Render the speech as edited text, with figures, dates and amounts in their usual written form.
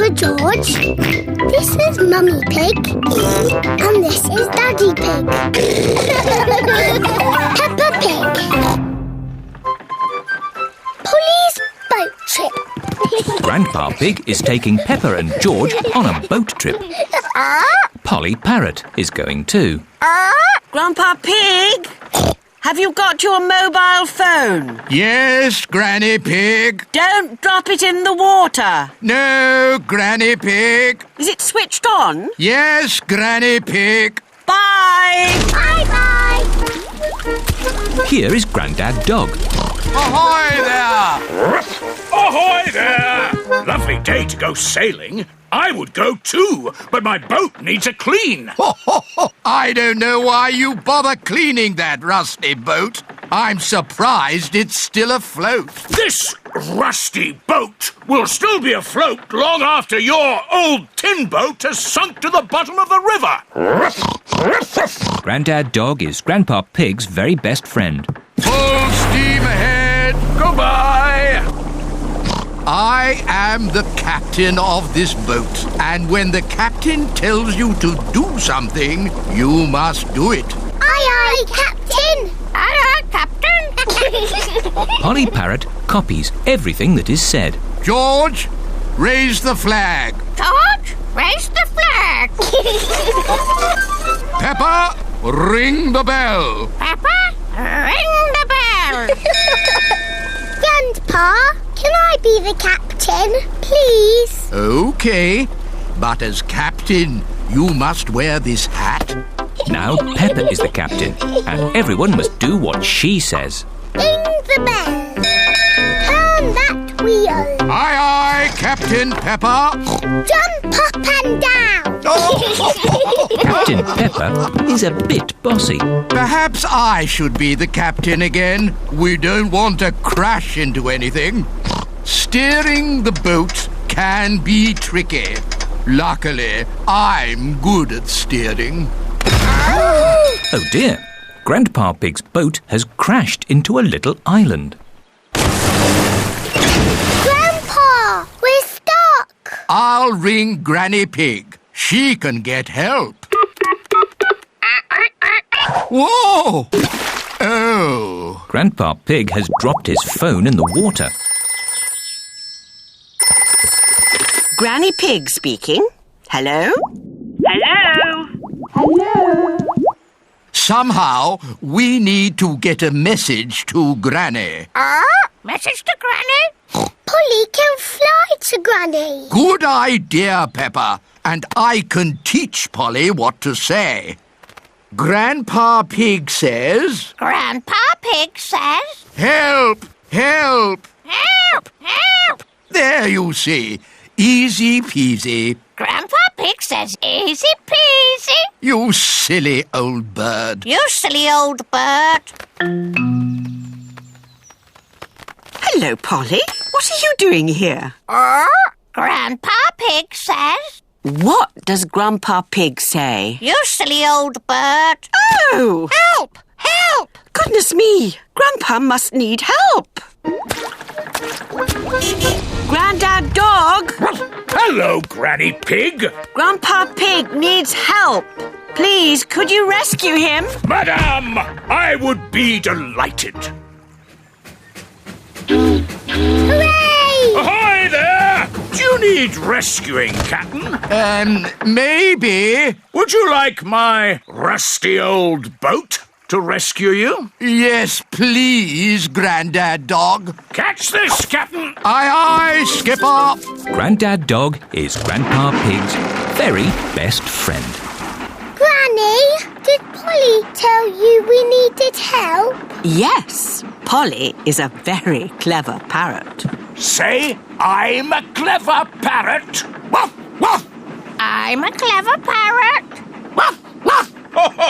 for George. This is Mummy Pig. And this is Daddy Pig. Peppa Pig. Polly's boat trip. Grandpa Pig is taking Peppa and George on a boat trip. Polly Parrot is going too. Grandpa Pig, have you got your mobile phone? Yes, Granny Pig. Don't drop it in the water. No, Granny Pig. Is it switched on? Yes, Granny Pig. Bye! Bye-bye. Here is Grandad Dog. Ahoy there! Ahoy there! Lovely day to go sailing. I would go too, but my boat needs a clean. I don't know why you bother cleaning that rusty boat. I'm surprised it's still afloat. This rusty boat will still be afloat long after your old tin boat has sunk to the bottom of the river. Grandad Dog is Grandpa Pig's very best friend. Full steam ahead. Goodbye. I am the captain of this boat, and when the captain tells you to do something, you must do it. Aye, Captain. Aye, Captain. Polly Parrot copies everything that is said. George, raise the flag. George, raise the flag. Peppa, ring the bell. Peppa, ring the bell. Grandpa, can I be the captain, please? Okay, but as captain, you must wear this hat. Now Peppa is the captain, and everyone must do what she says. Ring the bell. Turn that wheel. Aye, aye, Captain Peppa. Jump up and down. Captain Peppa is a bit bossy. Perhaps I should be the captain again. We don't want to crash into anything. Steering the boat can be tricky. Luckily, I'm good at steering. Oh dear, Grandpa Pig's boat has crashed into a little island. Grandpa, we're stuck. I'll ring Granny Pig. She can get help. Whoa! Oh. Grandpa Pig has dropped his phone in the water. Granny Pig speaking. Hello? Somehow, we need to get a message to Granny. Message to Granny? Polly can fly to Granny. Good idea, Peppa. And I can teach Polly what to say. Grandpa Pig says... Grandpa Pig says... Help! Help! Help! Help! There you see. Easy peasy. Grandpa Pig says easy peasy. You silly old bird. You silly old bird. Hello, Polly. What are you doing here? Grandpa Pig says... What does Grandpa Pig say? You silly old bird. Oh! Help! Help! Goodness me! Grandpa must need help. Grandad Dog! Hello, Granny Pig. Grandpa Pig needs help. Please, could you rescue him? Madam, I would be delighted. Hooray! Ahoy there! Do you need rescuing, Captain? Maybe. Would you like my rusty old boat to rescue you? Yes, please, Grandad Dog. Catch this, Captain. Aye, aye, Skipper. Grandad Dog is Grandpa Pig's very best friend. Granny, did Polly tell you we needed help? Yes, Polly is a very clever parrot. Say, I'm a clever parrot. Woof, woof. I'm a clever parrot. Woof, woof. Ho, ho.